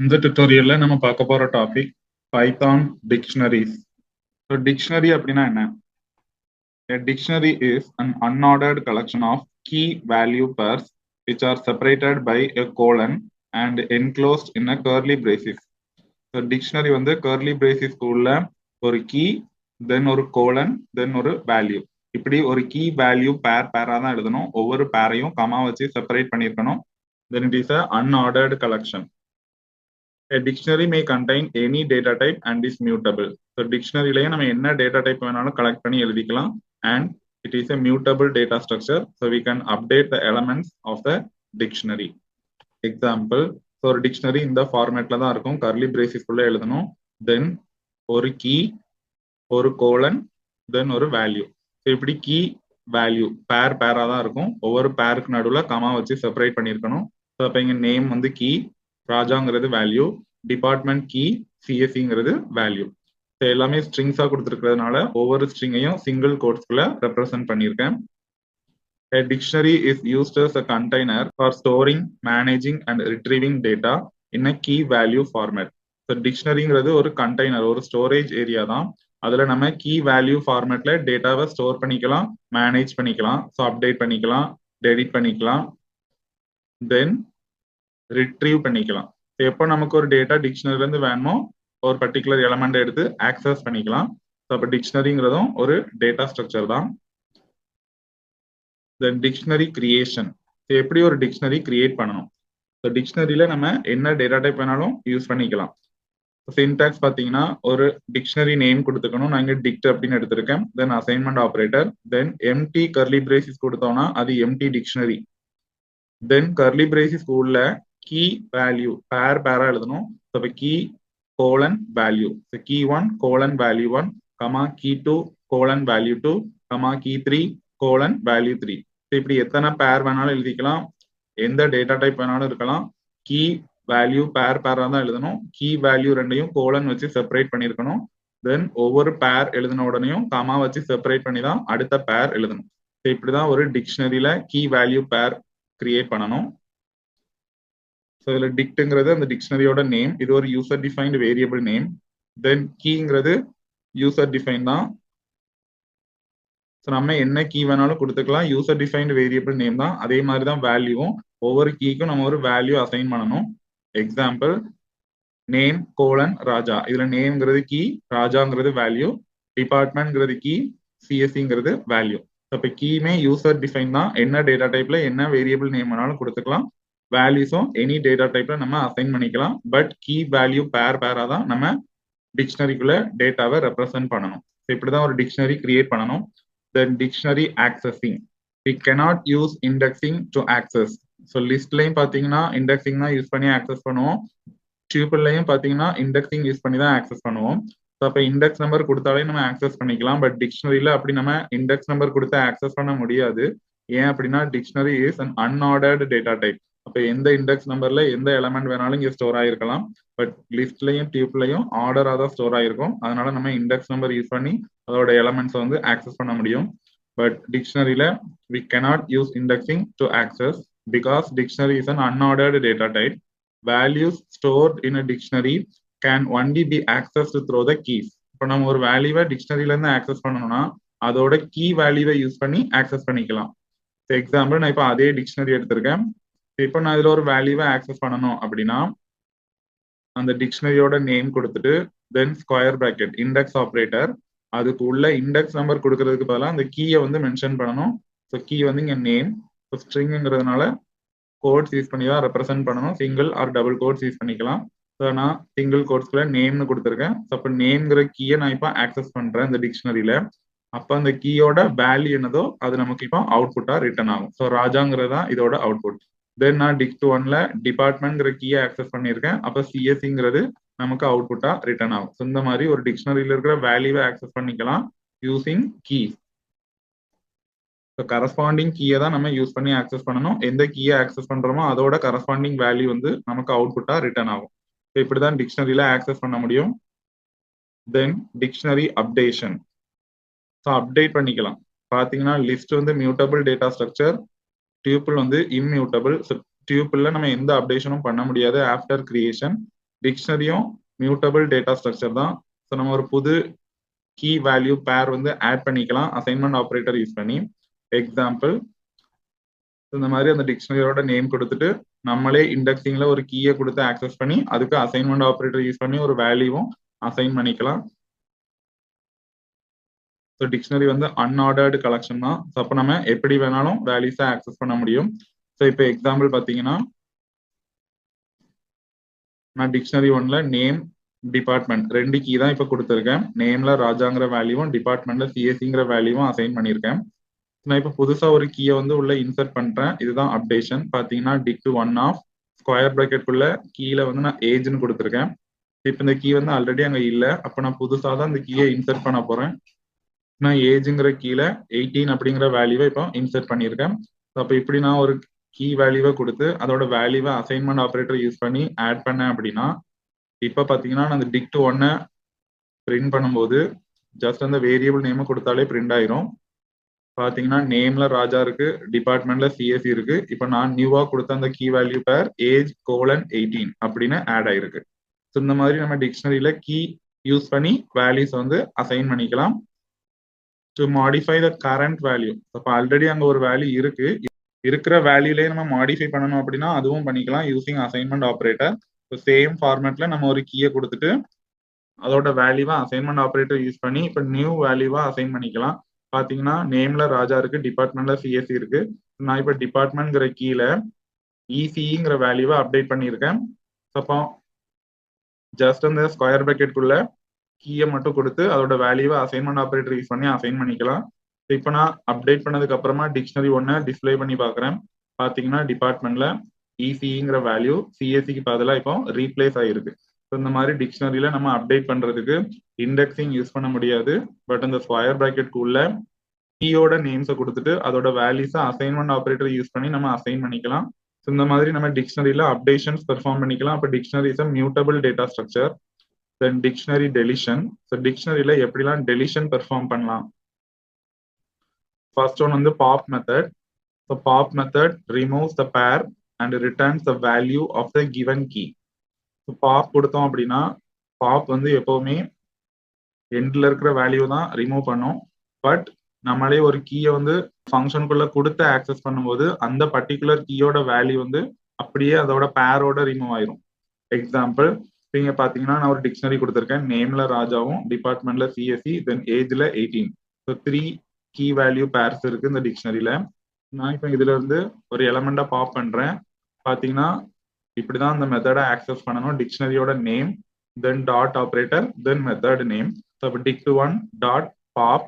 இந்த tutorialல நம்ம பார்க்க போற topic Python dictionaries. So dictionary அப்படின்னா என்ன? A dictionary is an unordered collection of key value pairs which are separated by a colon and enclosed in a curly braces. So dictionary வந்து curly braces உள்ள ஒரு key, தென் ஒரு colon, தென் ஒரு value. இப்படி ஒரு key value பேரா தான் எழுதணும். ஒவ்வொரு பேரையும் கமா வச்சு செப்பரேட் பண்ணியிருக்கணும். Then it is a unordered collection. A dictionary may contain any data type and is mutable. So dictionaryலயே நம்ம என்ன data type வேணாலும் collect பண்ணி எழுதிக்கலாம் and it is a mutable data structure. So we can update the elements of the dictionary. Example, so ஒரு dictionary இந்த formatல தான் இருக்கும். curly braces குள்ள எழுதணும். Then ஒரு key, ஒரு colon, then ஒரு value. So இப்படி key, value பேரா தான் இருக்கும். ஒவ்வொரு பேருக்கு நடுவுல கமா வச்சு செப்பரேட் பண்ணியிருக்கணும். ஸோ அப்போ இங்க நேம் வந்து கீ, ராஜாங்கிறது வேல்யூ, டிபார்ட்மெண்ட் கீ, சிஎஸ்சிங்கிறது வேல்யூ. ஸோ எல்லாமே ஸ்ட்ரிங்ஸா கொடுத்துருக்கிறதுனால ஒவ்வொரு ஸ்ட்ரிங்கையும் சிங்கிள் கோட்ஸ்குள்ள ரெப்ரசென்ட் பண்ணியிருக்கேன். A dictionary is used as a container for storing, managing and retrieving data in a key value format. So டிக்ஷனரிங்கிறது ஒரு கண்டெய்னர், ஒரு ஸ்டோரேஜ் ஏரியா தான். அதுல நம்ம கீ வேல்யூ ஃபார்மேட்ல டேட்டாவை ஸ்டோர் பண்ணிக்கலாம், மேனேஜ் பண்ணிக்கலாம், ஸோ அப்டேட் பண்ணிக்கலாம், டெலிட் பண்ணிக்கலாம், தென் ரிட்ரீவ் பண்ணிக்கலாம். எப்போ நமக்கு ஒரு டேட்டா டிக்ஷனரில இருந்து வேணுமோ ஒரு பர்டிகுலர் எலமெண்ட் எடுத்து ஆக்சஸ் பண்ணிக்கலாம். ஸோ அப்போ டிக்ஷனரிங்கிறதும் ஒரு டேட்டா ஸ்ட்ரக்சர் தான். தென் டிக்ஷனரி கிரியேஷன், எப்படி ஒரு டிக்ஷனரி கிரியேட் பண்ணணும். ஸோ டிக்ஷனரியில நம்ம என்ன டேட்டா டைப் வேணாலும் யூஸ் பண்ணிக்கலாம். சின்டாக்ஸ் பார்த்தீங்கன்னா ஒரு டிக்ஷனரி நேம் கொடுத்துக்கணும். நான் இங்கே டிக்ட் அப்படின்னு எடுத்திருக்கேன். Then assignment operator, then empty curly braces கொடுத்தோம்னா அது empty dictionary. Then curly braces உள்ள கீ வேல்யூ பேரா எழுதணும். இப்போ key colon value, key 1 colon value 1, comma key 2 colon value 2, comma key 3 colon value 3. இப்படி எத்தனை பேர் வேணாலும் எழுதிக்கலாம், எந்த டேட்டா டைப் வேணாலும் இருக்கலாம். கீ வேல்யூ பேரா தான் எழுதணும். கீ வேல்யூ ரெண்டையும் கோலன் வச்சு செப்பரேட் பண்ணியிருக்கணும். தென் ஒவ்வொரு பேர் எழுதின உடனேயும் கமா வச்சு செப்பரேட் பண்ணி தான் அடுத்த பேர் எழுதணும். இப்படிதான் ஒரு டிக்ஷனரியில கீ வேல்யூ பேர் கிரியேட் பண்ணணும். ஸோ இதுல டிக்ட்ங்கிறது அந்த டிக்ஷனரியோட நேம், இது ஒரு யூசர் டிஃபைன்டு வேரியபிள் நேம். தென் கீங்கிறது யூசர் டிஃபைன் தான். ஸோ நம்ம என்ன கீ வேணாலும் கொடுத்துக்கலாம், யூசர் டிஃபைன்டு வேரியபிள் நேம் தான். அதே மாதிரி தான் வேல்யூவும், ஒவ்வொரு கீக்கும் நம்ம ஒரு வேல்யூ அசைன் பண்ணணும். எக்ஸாம்பிள் நேம் கோலன் ராஜா, இதுல நேம்ங்கிறது கீ, ராஜாங்கிறது வேல்யூ, டிபார்ட்மெண்ட்ங்கிறது கீ, சிஎஸ்சிங்கிறது வேல்யூ. இப்போ கீமே யூசர் டிஃபைன் தான். என்ன டேட்டா டைப்ல என்ன வேரியபிள் நேம் வேணாலும் கொடுத்துக்கலாம். வேல்யூஸும் எனி டேட்டா டைப்ல நம்ம அசைன் பண்ணிக்கலாம். பட் கீ வேல்யூ பேரா தான் நம்ம டிக்ஷனரிக்குள்ள டேட்டாவை ரெப்ரசென்ட் பண்ணணும். இப்படிதான் ஒரு டிக்ஷனரி கிரியேட் பண்ணணும். Then dictionary accessing, we cannot use indexing to access. So லிஸ்ட்லையும் பார்த்தீங்கன்னா இண்டெக்ஸிங் தான் யூஸ் பண்ணி ஆக்சஸ் பண்ணுவோம். டியூபிள்லையும் பார்த்தீங்கன்னா இண்டெக்ஸிங் யூஸ் பண்ணி தான் ஆக்சஸ் பண்ணுவோம். ஸோ அப்போ இண்டெக்ஸ் நம்பர் கொடுத்தாலே நம்ம ஆக்சஸ் பண்ணிக்கலாம். பட் டிக்ஷனரியில அப்படி நம்ம இண்டெக்ஸ் நம்பர் கொடுத்து ஆக்சஸ் பண்ண முடியாது. ஏன் அப்படின்னா dictionary is an unordered data type. அப்போ எந்த இண்டெக்ஸ் நம்பர்ல எந்த எலமெண்ட் வேணாலும் இங்கே ஸ்டோர் ஆகிருக்கலாம். பட் லிஸ்ட்லையும் டியூப்லையும் ஆர்டராக தான் ஸ்டோர் ஆகிருக்கும். அதனால நம்ம இண்டெக்ஸ் நம்பர் யூஸ் பண்ணி அதோட எலமெண்ட்ஸை வந்து ஆக்சஸ் பண்ண முடியும். பட் டிக்ஷனரியில we cannot use indexing to access because dictionary is an unordered data type. Values stored in a dictionary can only be accessed through the keys. இப்போ நம்ம ஒரு வேல்யூவை டிக்ஷனரியில இருந்து ஆக்சஸ் பண்ணணும்னா அதோட கீ வேல்யூவை யூஸ் பண்ணி ஆக்சஸ் பண்ணிக்கலாம். எக்ஸாம்பிள் நான் இப்போ அதே டிக்ஷனரி எடுத்திருக்கேன். இப்போ நான் இதுல ஒரு வேல்யூவை ஆக்சஸ் பண்ணணும் அப்படின்னா அந்த டிக்ஷனரியோட நேம் கொடுத்துட்டு தென் ஸ்கொயர் பிராக்கெட் இண்டெக்ஸ் ஆப்ரேட்டர், அதுக்கு உள்ள இண்டெக்ஸ் நம்பர் கொடுக்கறதுக்கு பதிலாக அந்த கீயை வந்து மென்ஷன் பண்ணணும். ஸோ கீ வந்து இங்கே நேம், ஸோ ஸ்ட்ரிங்கிறதுனால கோட்ஸ் யூஸ் பண்ணி தான் ரெப்ரசென்ட் பண்ணணும். Single or double quotes use பண்ணிக்கலாம். ஸோ நான் சிங்கிள் கோட்ஸ்குள்ள நேம்னு கொடுத்துருக்கேன். ஸோ அப்போ நேம்ங்கிற கீயை நான் இப்போ ஆக்சஸ் பண்றேன் இந்த டிக்ஷனரியில. அப்போ அந்த கீயோட வேல்யூ என்னதோ அது நமக்கு இப்போ அவுட்புட்டா ரிட்டர்ன் ஆகும். ஸோ ராஜாங்கிறது தான் இதோட அவுட்புட். தென் நான் டிக்ட் 1ல டிபார்ட்மெண்ட்ங்கிற கீயை ஆக்சஸ் பண்ணியிருக்கேன். அப்போ சிஎஸ்சிங்கிறது நமக்கு அவுட்புட்டா ரிட்டர்ன் ஆகும். ஸோ இந்த மாதிரி ஒரு டிக்ஷனரியில இருக்கிற வேல்யூவை ஆக்சஸ் பண்ணிக்கலாம் யூசிங் கீஸ். ஸோ கரஸ்பாண்டிங் கீயை தான் நம்ம யூஸ் பண்ணி ஆக்சஸ் பண்ணணும். எந்த கீயை ஆக்சஸ் பண்றோமோ அதோட கரஸ்பாண்டிங் வேல்யூ வந்து நமக்கு அவுட்புட்டா ரிட்டர்ன் ஆகும். ஸோ இப்படிதான் டிக்ஷனரியில ஆக்சஸ் பண்ண முடியும். Then dictionary updation, so update பண்ணிக்கலாம். பார்த்தீங்கன்னா லிஸ்ட் வந்து மியூட்டபிள் டேட்டா ஸ்ட்ரக்சர், டியூபிள் வந்து இம்மியூட்டபிள். ஸோ டியூபிள்ல நம்ம எந்த அப்டேஷனும் பண்ண முடியாது ஆஃப்டர் கிரியேஷன். டிக்ஷனரியும் மியூட்டபிள் டேட்டா ஸ்ட்ரக்சர் தான். ஸோ நம்ம ஒரு புது கீ வேல்யூ பேர் வந்து ஆட் பண்ணிக்கலாம் அசைன்மெண்ட் ஆப்ரேட்டர் யூஸ் பண்ணி. எக்ஸாம்பிள், இந்த மாதிரி அந்த டிக்ஷனரியோட நேம் கொடுத்துட்டு நம்மளே இண்டெக்ஸிங்ல ஒரு கீயை கொடுத்து ஆக்சஸ் பண்ணி அதுக்கு அசைன்மெண்ட் ஆப்ரேட்டர் யூஸ் பண்ணி ஒரு வேல்யூவும் அசைன் பண்ணிக்கலாம். ஸோ டிக்ஷனரி வந்து அன்ஆர்டர்டு கலெக்ஷன் தான். ஸோ அப்போ நம்ம எப்படி வேணாலும் வேல்யூஸை ஆக்சஸ் பண்ண முடியும். ஸோ இப்போ எக்ஸாம்பிள் பார்த்தீங்கன்னா, நான் டிக்ஷனரி ஒன்ல நேம் டிபார்ட்மெண்ட் 2 கீ தான் இப்போ கொடுத்துருக்கேன். நேம்ல ராஜாங்கிற வேல்யூவும் டிபார்ட்மெண்ட்ல சிஎஸ்சிங்கிற வேல்யூவும் அசைன் பண்ணியிருக்கேன். நான் இப்போ புதுசா ஒரு கீயை வந்து உள்ள இன்சர்ட் பண்றேன். இதுதான் அப்டேஷன். பாத்தீங்கன்னா டிக்ட் 1 ஆஃப் ஸ்கொயர் பிராக்கெட்குள்ள கீழே வந்து நான் ஏஜ்னு கொடுத்துருக்கேன். இப்போ இந்த கீ வந்து ஆல்ரெடி அங்கே இல்லை. அப்போ நான் புதுசாக தான் இந்த கீயை இன்சர்ட் பண்ண போறேன். நான் ஏஜுங்கிற கீழே 18 அப்படிங்கிற வேல்யூவை இப்போ இன்சர்ட் பண்ணியிருக்கேன். அப்போ இப்படி நான் ஒரு கீ வேல்யூவை கொடுத்து அதோட வேல்யூவை அசைன்மெண்ட் ஆப்ரேட்டர் யூஸ் பண்ணி ஆட் பண்ணேன் அப்படின்னா, இப்போ பார்த்தீங்கன்னா நான் அந்த டிக்ட் 1 பிரிண்ட் பண்ணும்போது ஜஸ்ட் அந்த வேரியபிள் நேமை கொடுத்தாலே பிரிண்ட் ஆயிரும். பாத்தீங்கன்னா நேம்ல ராஜா இருக்கு, டிபார்ட்மெண்ட்ல சிஎஸ்சி இருக்கு. இப்போ நான் நியூவா கொடுத்த அந்த கீ வேல்யூ பேர் ஏஜ் 18 அப்படின்னு ஆட் ஆயிருக்கு. ஸோ இந்த மாதிரி நம்ம டிக்ஷனரியில கீ யூஸ் பண்ணி வேல்யூஸ் வந்து அசைன் பண்ணிக்கலாம். To modify the current value, அப்போ ஆல்ரெடி அங்கே ஒரு வேல்யூ இருக்கு, இருக்கிற வேல்யூலேயே நம்ம மாடிஃபை பண்ணணும் அப்படின்னா அதுவும் பண்ணிக்கலாம் using assignment operator. So same ஃபார்மேட்ல நம்ம ஒரு கீயை கொடுத்துட்டு அதோட வேல்யூவா அசைன்மெண்ட் ஆப்ரேட்டர் யூஸ் பண்ணி இப்போ நியூ வேல்யூவா அசைன் பண்ணிக்கலாம். பாத்தீங்கன்னா நேம்ல ராஜா இருக்கு, டிபார்ட்மெண்ட்ல சிஎஸ்சி இருக்கு. நான் இப்போ டிபார்ட்மெண்ட்ங்கிற கீழே இசிங்கிற வேல்யூவை அப்டேட் பண்ணியிருக்கேன். அப்போ ஜஸ்ட் அந்த ஸ்கொயர் பிராக்கெட்குள்ள கீயை மட்டும் கொடுத்து அதோட வேல்யூவை அசைன்மெண்ட் ஆப்ரேட்டர் யூஸ் பண்ணி அசைன் பண்ணிக்கலாம். இப்போ நான் அப்டேட் பண்ணதுக்கு அப்புறமா டிக்ஷனரி 1 டிஸ்பிளே பண்ணி பார்க்குறேன். பாத்தீங்கன்னா டிபார்ட்மெண்ட்ல இசிங்கிற வேல்யூ சிஎஸ்சிக்கு பதிலாக இப்போ ரீப்ளேஸ் ஆயிருக்கு. இந்த மாதிரி டிக்ஷனரியில நம்ம அப்டேட் பண்றதுக்கு இண்டெக்ஸிங் யூஸ் பண்ண முடியாது. பட் அந்த ஸ்கொயர் பிராக்கெட்குள்ள கீயோட நேம்ஸை கொடுத்துட்டு அதோட வேல்யூஸை அசைன்மெண்ட் ஆப்ரேட்டர் யூஸ் பண்ணி நம்ம அசைன் பண்ணிக்கலாம். இந்த மாதிரி நம்ம டிக்ஷனரியில அப்டேஷன்ஸ் பெர்ஃபார்ம் பண்ணிக்கலாம். அப்போ dictionary is mutable data structure. Then dictionary deletion. So டிக்ஷனரியில எப்படிலாம் டெலிஷன் பெர்ஃபார்ம் பண்ணலாம். ஃபர்ஸ்ட் ஒன் வந்து pop method. So pop method removes the pair and returns the value of the given key. Pop கொடுத்தோம் அப்படின்னா pop வந்து எப்பவுமே எண்ட்ல இருக்கிற வேல்யூ தான் ரிமூவ் பண்ணும். பட் நம்மளே ஒரு கீயை வந்து ஃபங்க்ஷனுக்குள்ள கொடுத்து ஆக்சஸ் பண்ணும்போது அந்த பர்டிகுலர் கீயோட வேல்யூ வந்து அப்படியே அதோட பேரோட ரிமூவ் ஆயிரும். எக்ஸாம்பிள், நீங்க பாத்தீங்கன்னா நான் ஒரு டிக்ஷனரி கொடுத்துருக்கேன். நேம்ல ராஜாவும் டிபார்ட்மெண்ட்ல சிஎஸ்சி தென் ஏஜ்ல 18. ஸோ 3 கீ வேல்யூ பேர்ஸ் இருக்கு இந்த டிக்ஷனரியில. நான் இப்போ இதுல இருந்து ஒரு எலமெண்டா பாப் பண்றேன். பாத்தீங்கன்னா இப்படிதான் அந்த மெத்தடை ஆக்சஸ் பண்ணணும். டிக்ஷனரியோட name then dot operator then method name. So dict 1 dot pop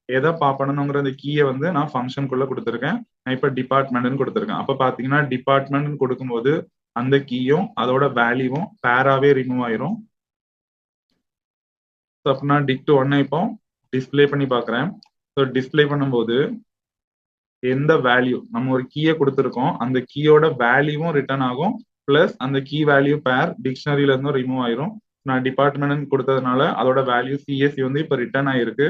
எதை பாப் பண்ணணுங்கிற அந்த கீயை வந்து நான் ஃபங்க்ஷனுக்குள்ள கொடுத்துருக்கேன். நான் இப்போ டிபார்ட்மெண்ட்னு கொடுத்துருக்கேன். அப்போ பாத்தீங்கன்னா டிபார்ட்மெண்ட் கொடுக்கும்போது அந்த கீயும் அதோட வேல்யூவும் பேராவே ரிமூவ் ஆயிரும். ஸோ அப்போ நான் டிக்ட் 1 இப்போ டிஸ்பிளே பண்ணி பார்க்குறேன். ஸோ டிஸ்பிளே பண்ணும்போது எந்த வேல்யூ நம்ம ஒரு கீயை கொடுத்துருக்கோம் அந்த கீயோட வேல்யூவும் ரிட்டர்ன் ஆகும், பிளஸ் அந்த கீ வேல்யூ பேர் டிக்ஷனரியில இருந்தும் ரிமூவ் ஆயிரும். நான் டிபார்ட்மெண்ட் கொடுத்ததுனால அதோட வேல்யூ சிஎஸ்சி வந்து இப்போ ரிட்டர்ன் ஆயிருக்கு.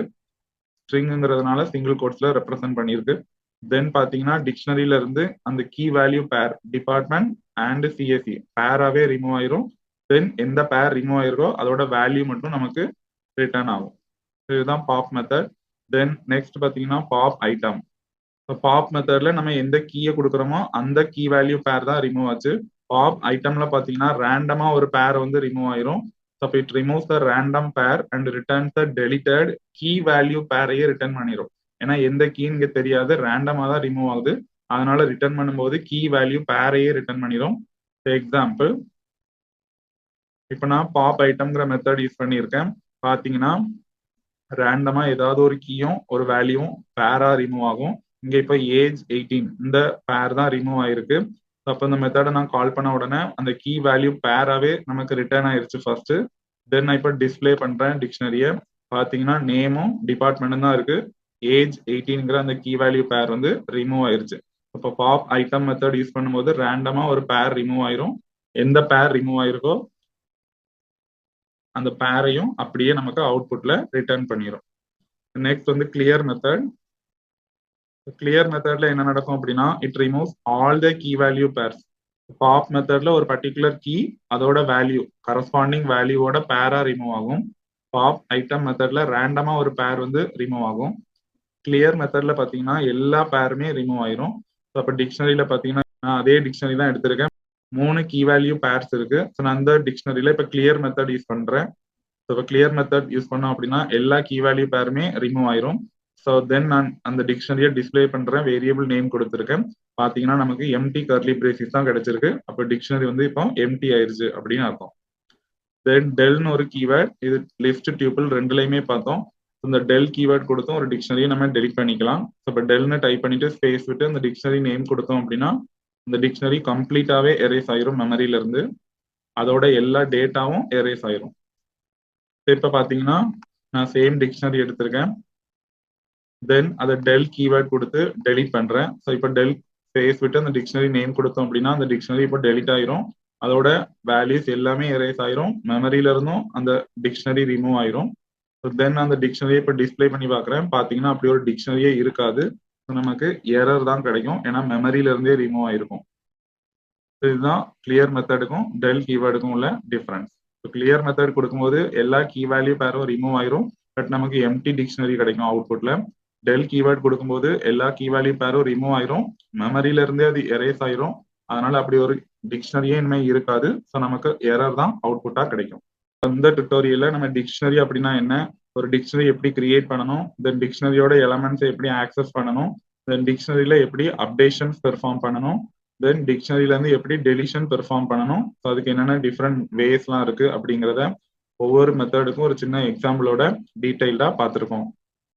ஸ்ட்ரிங்கிறதுனால சிங்கிள் கோட்ஸ்ல ரெப்ரசென்ட் பண்ணியிருக்கு. தென் பாத்தீங்கன்னா டிக்ஷனரியில இருந்து அந்த key value pair department and CSC பேராவே ரிமூவ் ஆயிரும். தென் எந்த பேர் ரிமூவ் ஆயிருக்கோ அதோட வேல்யூ மட்டும் நமக்கு ரிட்டர்ன் ஆகும். இதுதான் பாப் மெத்தட். தென் நெக்ஸ்ட் பாத்தீங்கன்னா பாப் ஐட்டம். பாப் மெத்தட்ல நம்ம எந்த கீயை கொடுக்குறோமோ அந்த கீ வேல்யூ பேர் தான் ரிமூவ் ஆச்சு. பாப் ஐட்டம்ல பாத்தீங்கன்னா ரேண்டமா ஒரு பேர் வந்து ரிமூவ் ஆயிரும். So it removes the random pair and returns the deleted key value pair-ஐயே ரிட்டர்ன் பண்ணிடும். ஏன்னா எந்த கீன்னு இங்க தெரியாது, ரேண்டமா தான் ரிமூவ் ஆகுது. அதனால ரிட்டர்ன் பண்ணும்போது கீ வேல்யூ பேரையே ரிட்டர்ன் பண்ணிடும். எக்ஸாம்பிள், இப்போ நான் பாப் ஐட்டம்ங்கிற மெத்தட் யூஸ் பண்ணியிருக்கேன். பாத்தீங்கன்னா ரேண்டமா ஏதாவது ஒரு கீயும் ஒரு வேல்யூவும் பேரா ரிமூவ் ஆகும். இங்க இப்போ ஏஜ் 18 இந்த பேர் தான் ரிமூவ் ஆயிருக்கு. அப்போ இந்த மெத்தடை நான் கால் பண்ண உடனே அந்த கீ வேல்யூ பேராவே நமக்கு ரிட்டர்ன் ஆயிருச்சு ஃபர்ஸ்ட். தென் நான் இப்போ டிஸ்பிளே பண்றேன் டிக்ஷனரியை. பாத்தீங்கன்னா நேமும் டிபார்ட்மெண்ட்டும் தான் இருக்கு. ஏஜ் 18ங்கிற அந்த கீ வேல்யூ பேர் வந்து ரிமூவ் ஆயிருச்சு. இப்போ பாப் ஐட்டம் மெத்தட் யூஸ் பண்ணும்போது ரேண்டமா ஒரு பேர் ரிமூவ் ஆயிரும். எந்த பேர் ரிமூவ் ஆயிருக்கோ அந்த பேரையும் அப்படியே நமக்கு அவுட்புட்ல ரிட்டர்ன் பண்ணிடும். நெக்ஸ்ட் வந்து கிளியர் மெத்தட். கிளியர் மெத்தட்ல என்ன நடக்கும் அப்படின்னா it removes all the key value pairs. Pop மெத்தட்ல ஒரு பர்டிகுலர் கீ அதோட வேல்யூ கரஸ்பாண்டிங் வேல்யூவோட பேரா ரிமூவ் ஆகும். பாப் ஐட்டம் மெத்தட்ல ரேண்டமா ஒரு பேர் வந்து ரிமூவ் ஆகும். கிளியர் மெத்தட்ல பாத்தீங்கன்னா எல்லா பேருமே ரிமூவ் ஆயிரும். ஸோ அப்போ டிக்ஷனரியில பாத்தீங்கன்னா நான் அதே டிக்ஷனரி தான் எடுத்திருக்கேன். 3 கீ வேல்யூ பேர்ஸ் இருக்கு. ஸோ நான் அந்த டிக்ஷனரியில இப்போ கிளியர் மெத்தட் யூஸ் பண்றேன். ஸோ இப்போ கிளியர் மெத்தட் யூஸ் பண்ணோம் அப்படின்னா எல்லா கீ வேல்யூ பேருமே ரிமூவ் ஆயிரும். ஸோ தென் நான் அந்த டிக்ஷனரியை டிஸ்பிளே பண்றேன், வேரியபிள் நேம் கொடுத்துருக்கேன். பாத்தீங்கன்னா நமக்கு எம்டி கர்லி பிரேசிஸ் தான் கிடைச்சிருக்கு. அப்போ டிக்ஷனரி வந்து இப்போ எம்டி ஆயிருச்சு அப்படின்னு அர்த்தம். தென் டெல்னு ஒரு கீவேர்ட், இது லிஸ்ட் டியூபிள் ரெண்டுலையுமே பார்த்தோம். இந்த டெல் கீவேர்ட் கொடுத்தும் ஒரு டிக்ஷனரியை நம்ம டெலிட் பண்ணிக்கலாம். இப்போ டெல்னு டைப் பண்ணிட்டு ஸ்பேஸ் விட்டு அந்த டிக்ஷனரி நேம் கொடுத்தோம் அப்படின்னா இந்த டிக்ஷனரி கம்ப்ளீட்டாவே எரேஸ் ஆயிரும் மெமரியில இருந்து. அதோட எல்லா டேட்டாவும் எரேஸ் ஆயிரும். இப்போ பாத்தீங்கன்னா நான் சேம் டிக்ஷனரி எடுத்திருக்கேன். தென் அதை டெல் கீவேர்ட் கொடுத்து டெலிட் பண்றேன். ஸோ இப்போ டெல் ஸ்பேஸ் விட்டு அந்த டிக்ஷனரி நேம் கொடுத்தோம் அப்படின்னா அந்த டிக்ஷனரி இப்போ டெலிட் ஆயிரும். அதோட வேல்யூஸ் எல்லாமே எரேஸ் ஆயிரும். மெமரியில இருந்தும் அந்த டிக்ஷனரி ரிமூவ் ஆயிரும். தென் அந்த டிக்ஷனரியை இப்போ டிஸ்பிளே பண்ணி பார்க்குறேன். பார்த்தீங்கன்னா அப்படி ஒரு டிக்ஷனரியே இருக்காது. நமக்கு எரர் தான் கிடைக்கும், ஏன்னா மெமரியில இருந்தே ரிமூவ் ஆயிருக்கும். இதுதான் கிளியர் மெத்தடுக்கும் டெல் கீவேர்டுக்கும் உள்ள டிஃபரன்ஸ். கிளியர் மெத்தட் கொடுக்கும்போது எல்லா கீ வேல்யூ பேரும் ரிமூவ் ஆயிரும், பட் நமக்கு எம்டி டிக்ஷனரி கிடைக்கும் அவுட்புட்ல. டெல் கீவேர்ட் கொடுக்கும்போது எல்லா கீ வேல்யூ பேரும் ரிமூவ் ஆயிரும், மெமரியில இருந்தே அது எரேஸ் ஆயிரும். அதனால அப்படி ஒரு டிக்ஷனரியே இனிமே இருக்காது. ஸோ நமக்கு எரர் தான் அவுட்புட்டா கிடைக்கும். இந்த டுட்டோரியல்ல நம்ம டிக்ஷனரி அப்படின்னா என்ன, ஒரு டிக்ஷனரி எப்படி கிரியேட் பண்ணணும், தென் டிக்ஷனரியோட எலமெண்ட்ஸை எப்படி ஆக்சஸ் பண்ணணும், தென் டிக்ஷனரியில எப்படி அப்டேஷன்ஸ் பெர்ஃபார்ம் பண்ணணும், தென் டிக்ஷனரியில இருந்து எப்படி டெலிஷன் பெர்ஃபார்ம் பண்ணணும். ஸோ அதுக்கு என்னென்ன டிஃப்ரெண்ட் வேஸ்லாம் இருக்கு அப்படிங்கிறத ஒவ்வொரு மெத்தடுக்கும் ஒரு சின்ன எக்ஸாம்பிளோட டீடைல்டா பார்த்துருக்கோம்.